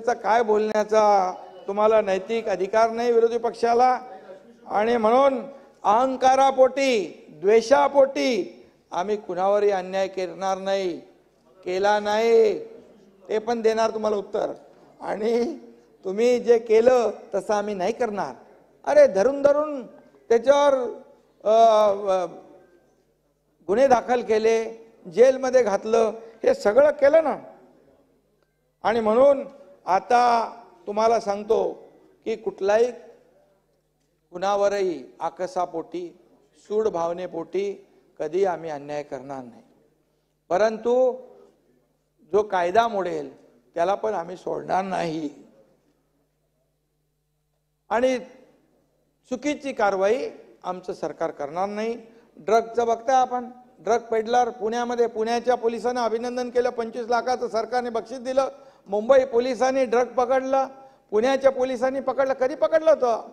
काय बोलण्याचा तुम्हाला नैतिक अधिकार नाही विरोधी पक्षाला। आणि म्हणून अहंकारापोटी द्वेषापोटी आम्ही कुणावरही अन्याय करणार नाही, केला नाही, ते पण देणार तुम्हाला उत्तर। आणि तुम्ही जे केलं तसं आम्ही नाही करणार। अरे धरून धरून त्याच्यावर गुन्हे दाखल केले, जेलमध्ये घातलं, हे सगळं केलं ना। आणि म्हणून आता तुम्हाला सांगतो की कुठलाही कुणावरही आकसापोटी सूड भावनेपोटी कधी आम्ही अन्याय करणार नाही, परंतु जो कायदा मोडेल त्याला पण आम्ही सोडणार नाही। आणि चुकीची कारवाई आमचं सरकार करणार नाही। ड्रगचं बघता आपण, ड्रग पेडलर पुण्यामध्ये, पुण्याच्या पोलिसांनी अभिनंदन केलं, 25 लाखाचं सरकारने बक्षीस दिलं। मुंबई पोलिसांनी ड्रग पकडलं, पुण्याच्या पोलिसांनी पकडलं। कधी पकडलं होतं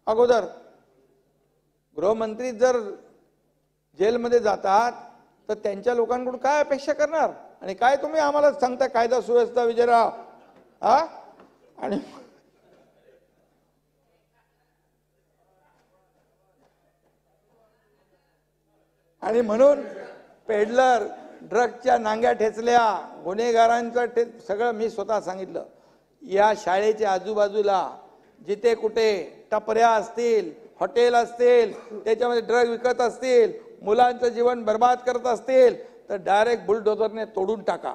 अगोदर? गृहमंत्री जर जेलमध्ये जातात तर त्यांच्या लोकांकडून काय अपेक्षा करणार? आणि काय तुम्ही आम्हाला सांगता कायदा सुव्यवस्था विजयराव? आणि म्हणून पेडलर, ड्रगच्या नांग्या ठेचल्या, गुन्हेगारांचं सगळं मी स्वतः सांगितलं। या शाळेच्या आजूबाजूला जिथे कुठे टपऱ्या असतील, हॉटेल असतील, त्याच्यामध्ये ड्रग विकत असतील, मुलांचं जीवन बर्बाद करत असतील तर डायरेक्ट बुलडोझरने तोडून टाका।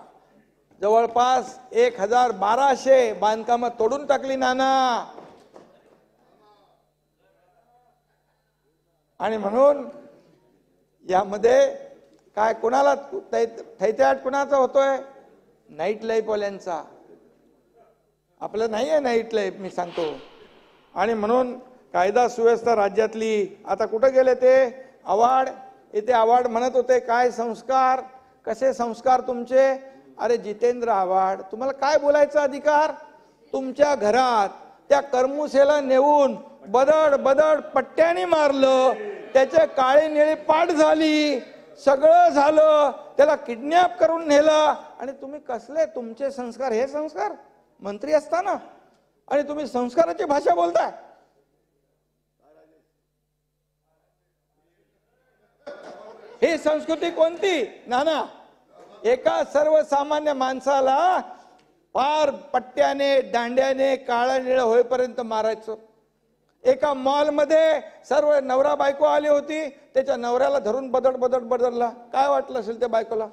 जवळपास 1200 बांधकामं तोडून टाकली नाना। आणि म्हणून यामध्ये काय कोणाला थैत्याट कुणाचा होतोय? नाईट लाईफ वाल्यांचा। आपलं नाही आहे नाईट लाईफ, मी सांगतो। आणि म्हणून कायदा सुव्यवस्था राज्यातली आता कुठं गेले ते आव्हाड? इथे आव्हाड म्हणत होते काय संस्कार, कसे संस्कार तुमचे? अरे जितेंद्र आव्हाड, तुम्हाला काय बोलायचा अधिकार? तुमच्या घरात त्या करमुसेला नेऊन बदड बदड पट्ट्याने मारलं, त्याचे काळे निळे पाठ झाली, सगळं झालं, त्याला किडनॅप करून नेलं। आणि तुम्ही कसले तुमचे संस्कार? हे संस्कार मंत्री असताना, आणि तुम्ही संस्काराची भाषा बोलताय? ही संस्कृती कोणती नाना? एका सर्वसामान्य माणसाला पार पट्ट्याने दांड्याने काळं निळं होईपर्यंत मारायचं। एका मॉल मध्ये सर्व नवरा बायको आली होती, त्याच्या नवऱ्याला धरून बदड बदड बदडला। काय वाटलं असेल त्या बायकोला?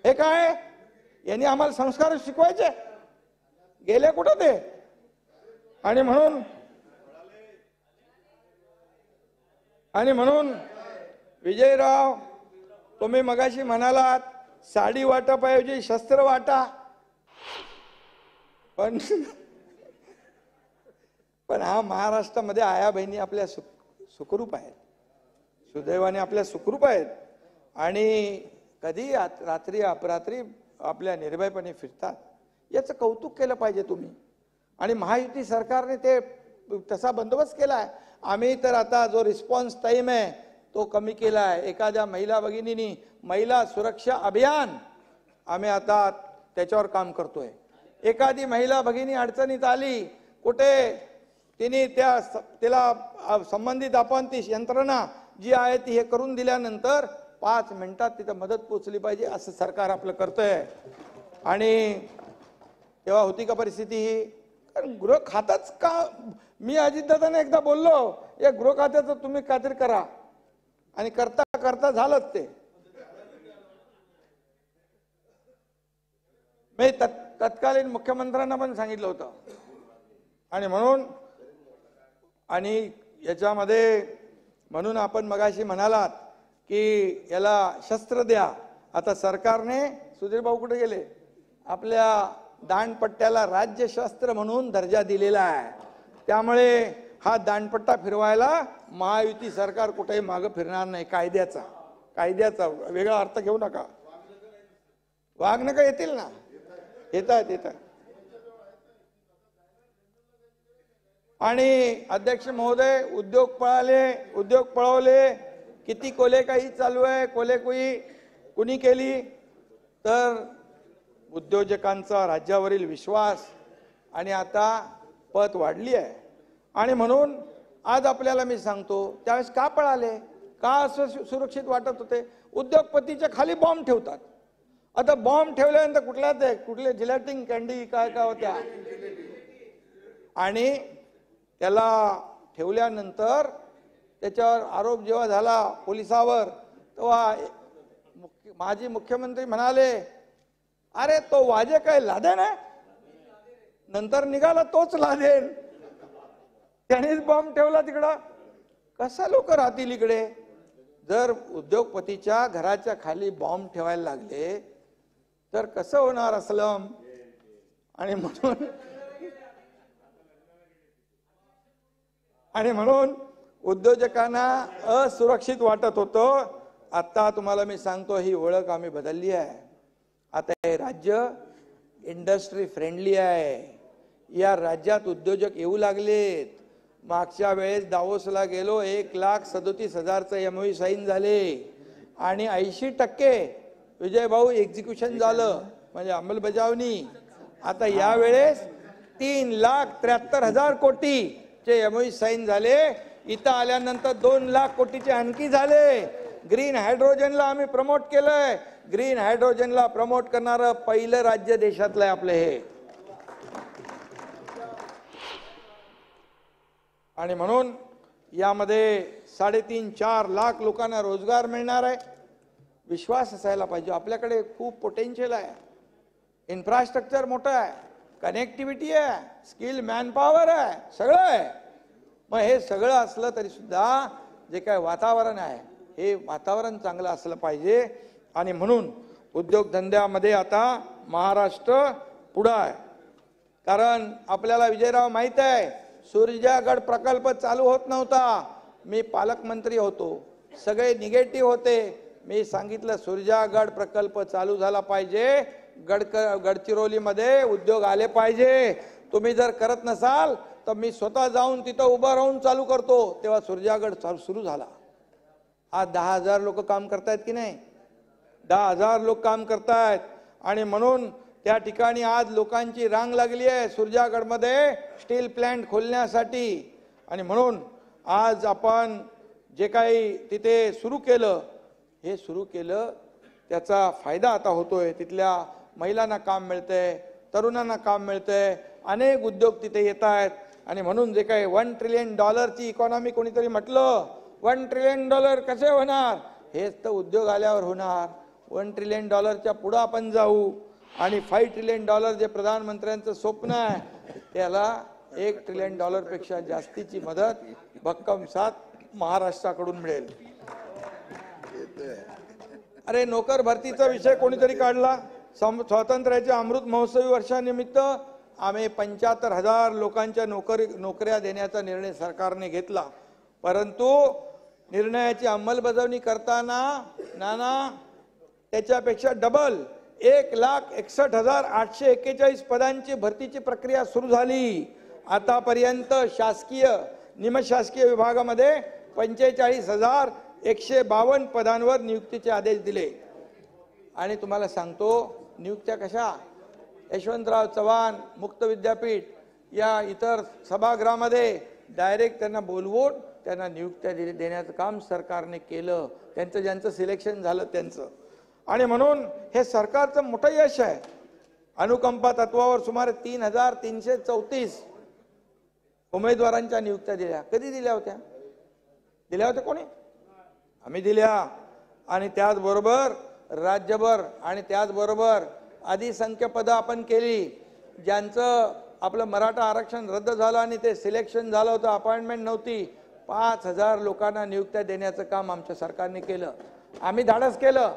हे काय? यांनी आम्हाला संस्कार शिकवायचे? गेले कुठं ते? आणि म्हणून विजयराव, तुम्ही मगाशी म्हणालात साडी वाटपाऐवजी शस्त्र वाटा, पण हा महाराष्ट्रामध्ये आया बहिणी आपल्या सुखरूप आहेत, सुदैवाने आपल्या सुखरूप आहेत। आणि कधी रात्री अपरात्री आपल्या निर्भयपणे फिरतात, याचं कौतुक केलं पाहिजे तुम्ही। आणि महायुती सरकारने ते तसा बंदोबस्त केलाय। आम्ही तर आता जो रिस्पॉन्स टाइम आहे तो कमी केला आहे। एखाद्या महिला भगिनींनी महिला सुरक्षा अभियान आम्ही आता त्याच्यावर काम करतोय। एखादी महिला भगिनी अडचणीत आली कुठे, तिने तिला संबंधित आपण ती यंत्रणा जी आहे ती हे करून दिल्यानंतर 5 मिनिटात तिथं मदत पोहोचली पाहिजे, असं सरकार आपलं करतंय। आणि तेव्हा होती का परिस्थिती ही? कारण गृह खातच का, मी अजितदादांना एकदा बोललो या गृह खात्याचं तुम्ही काहीतरी करा, आणि करता करता झालंच ते। मी तत्कालीन मुख्यमंत्र्यांना पण सांगितलं होतं। आणि याच्यामध्ये म्हणून आपण मगाशी म्हणालात की याला शस्त्र द्या। आता सरकारने, सुधीर भाऊ कुठे गेले, आपल्या दांडपट्ट्याला राज्य शस्त्र म्हणून दर्जा दिलेला आहे। त्यामुळे हा दांडपट्टा फिरवायला महायुती सरकार कुठेही मागे फिरणार नाही। कायद्याचा वेगळा अर्थ घेऊ नका। वाघनका येतील ना, येतात। आणि अध्यक्ष महोदय, उद्योग पळवले, किती कोलेकाई चालू आहे, कोलेकुई कुणी केली तर उद्योजकांचा राज्यावरील विश्वास आणि आता पत वाढली आहे. आणि म्हणून आज आपल्याला मी सांगतो, त्यावेळेस का पळाले, का असं सुरक्षित वाटत होते? उद्योगपतीच्या खाली बॉम्ब ठेवतात. आता बॉम्ब ठेवल्यानंतर कुठले जिलेटिंग कॅन्डी काय काय होत्या, आणि त्याला ठेवल्यानंतर त्याच्यावर आरोप जेव्हा झाला पोलिसावर, तेव्हा माजी मुख्यमंत्री म्हणाले, अरे तो वाजे काय लादेन आहे? नंतर निघाला तोच लादेन, त्यानेच बॉम्ब ठेवला तिकडं. कसा लोक राहतील इकडे? जर उद्योगपतीच्या घराच्या खाली बॉम्ब ठेवायला लागले तर कसं होणार असलम? आणि म्हणून उद्योजकांना असुरक्षित वाटत होतं. आता तुम्हाला मी सांगतो, ही ओळख आम्ही बदलली आहे. आता हे राज्य इंडस्ट्री फ्रेंडली आहे. या राज्यात उद्योजक येऊ लागलेत. मागच्या वेळेस दावोसला गेलो, 1,37,000चं MOU साईन झाले आणि 80% विजय भाऊ एक्झिक्युशन झालं, म्हणजे अंमलबजावणी. आता यावेळेस 3,73,000 कोटीचे MOU साईन झाले. इथं आल्यानंतर 2,00,000 कोटीचे आणखी झाले. ग्रीन हायड्रोजनला आम्ही प्रमोट केलंय. ग्रीन हायड्रोजनला प्रमोट करणारं पहिलं राज्य देशातलं आहे आपलं हे. आणि म्हणून यामध्ये 3.5-4 लाख लोकांना रोजगार मिळणार आहे. विश्वास असायला पाहिजे. आपल्याकडे खूप पोटेन्शियल आहे, इन्फ्रास्ट्रक्चर मोठं आहे, कनेक्टिव्हिटी आहे, स्किल मॅनपॉवर आहे, सगळं आहे. मग हे सगळं असलं तरी सुद्धा जे काय वातावरण आहे, हे वातावरण चांगलं असलं पाहिजे. आणि म्हणून उद्योगधंद्यामध्ये आता महाराष्ट्र पुढं आहे. कारण आपल्याला विजयराव माहित आहे, सूर्जागड प्रकल्प चालू होत नव्हता. मी पालकमंत्री होतो, सगळे निगेटिव्ह होते. मी सांगितलं सूर्जागड प्रकल्प चालू झाला पाहिजे, गडचिरोलीमध्ये उद्योग आले पाहिजे. तुम्ही जर करत नसाल तर मी स्वतः जाऊन तिथं उभं राहून चालू करतो. तेव्हा सूर्जागड सुरू झाला. आज 10,000 लोक काम करतायत की नाही? 10,000 लोक काम करतायत. आणि म्हणून त्या ठिकाणी आज लोकांची रांग लागली आहे सूर्जागडमध्ये स्टील प्लांट खोलण्यासाठी. आणि म्हणून आज आपण जे काही तिथे सुरू केलं, हे सुरू केलं, त्याचा फायदा आता होतोय. तिथल्या महिलांना काम मिळतंय, तरुणांना काम मिळतंय, अनेक उद्योग तिथे येत आहेत. आणि म्हणून जे काही $1 ट्रिलियन इकॉनॉमी कोणीतरी म्हटलं, $1 ट्रिलियन कसे होणार? हेच तर उद्योग आल्यावर होणार. $1 ट्रिलियन पुढे आपण जाऊ. आणि $5 ट्रिलियन जे प्रधानमंत्र्यांचं स्वप्न आहे, त्याला $1 ट्रिलियन पेक्षा जास्तीची मदत भक्कम साथ महाराष्ट्राकडून मिळेल. अरे नोकर भरतीचा विषय कोणीतरी काढला. स्वातंत्र्याच्या अमृत महोत्सवी वर्षानिमित्त आम्ही 75,000 लोकांच्या नोकऱ्या देण्याचा निर्णय सरकारने घेतला. परंतु निर्णयाची अंमलबजावणी करताना नाना त्याच्यापेक्षा डबल 1,61,841 पदांची भरतीची प्रक्रिया सुरू झाली. आतापर्यंत शासकीय निमशासकीय विभागामध्ये 45,152 पदांवर नियुक्तीचे आदेश दिले. आणि तुम्हाला सांगतो, नियुक्त्या कशा? यशवंतराव चव्हाण मुक्त विद्यापीठ या इतर सभागृहामध्ये डायरेक्ट त्यांना बोलवून त्यांना नियुक्त्या देण्याचं काम सरकारने केलं. त्यांचं ज्यांचं सिलेक्शन झालं त्यांचं. आणि म्हणून हे सरकारचं मोठं यश आहे. अनुकंपा तत्वावर सुमारे 3,334 उमेदवारांच्या नियुक्त्या दिल्या. कधी दिल्या होत्या? दिल्या होत्या कोणी? आम्ही दिल्या. आणि त्याचबरोबर राज्यभर आणि त्याचबरोबर अधिसंख्य पदं आपण केली. ज्यांचं आपलं मराठा आरक्षण रद्द झालं आणि ते सिलेक्शन झालं होतं, अपॉइंटमेंट नव्हती, 5,000 लोकांना नियुक्त्या देण्याचं काम आमच्या सरकारने केलं. आम्ही धाडस केलं.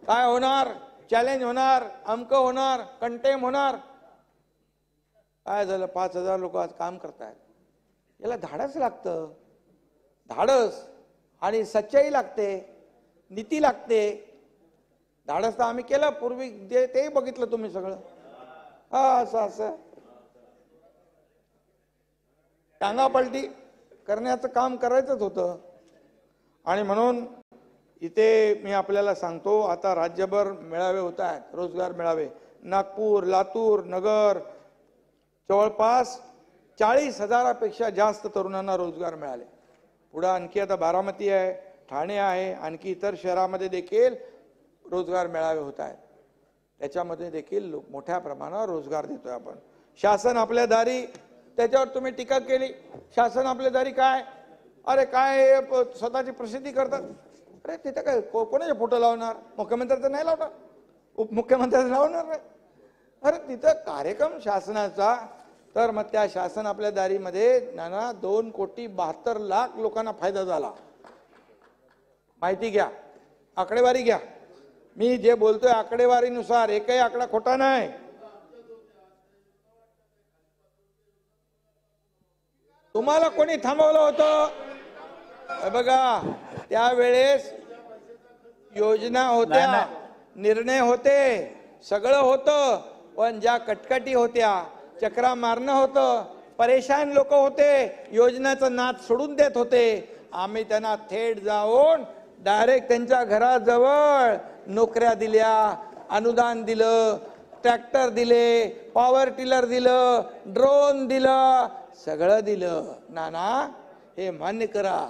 काय होणार? चॅलेंज होणार, अमक होणार, कंटेम होणार. काय झालं? 5,000 लोक आज काम करतायत. याला धाडस लागतं. धाडस आणि सच्चाई लागते, नीती लागते. धाडस तर आम्ही केलं पूर्वी, ते बघितलं तुम्ही सगळं. असं टांगापलटी करण्याचं काम करायचंच होतं. आणि म्हणून इथे मी आपल्याला सांगतो, आता राज्यभर मेळावे होत आहेत, रोजगार मेळावे. नागपूर, लातूर, नगर, जवळपास 40,000पेक्षा जास्त तरुणांना रोजगार मिळाले. पुढे आणखी आता बारामती आहे, ठाणे आहे, आणखी इतर शहरामध्ये देखील रोजगार मेळावे होत आहेत. त्याच्यामध्ये देखील मोठ्या प्रमाणावर रोजगार देतोय आपण. शासन आपल्या दारी, त्याच्यावर तुम्ही टीका केली. शासन आपल्या दारी काय, अरे काय स्वतःची प्रसिद्धी करतात. अरे तिथे काय कोणाचे फोटो लावणार, मुख्यमंत्र्याचं नाही लावणार, उपमुख्यमंत्र्याचं लावणार नाही. अरे तिथं कार्यक्रम शासनाचा, तर मग त्या शासन आपल्या दारीमध्ये 2,72,00,000 लोकांना फायदा झाला. माहिती घ्या, आकडेवारी घ्या. मी जे बोलतोय आकडेवारीनुसार, एकही आकडा खोटा नाही. तुम्हाला कोणी थांबवलं होतं? बघा, त्यावेळेस योजना होत्या, निर्णय होते, सगळं होतं, पण ज्या कटकटी होत्या, चक्रा मारणं होतं, परेशान लोक होते, योजनेचं नाद सोडून देत होते. आम्ही त्यांना थेट जाऊन डायरेक्ट त्यांच्या घराजवळ नोकऱ्या दिल्या, अनुदान दिलं, ट्रॅक्टर दिले, पॉवर टिलर दिलं, ड्रोन दिलं, सगळं दिलं. नाना हे मान्य करा.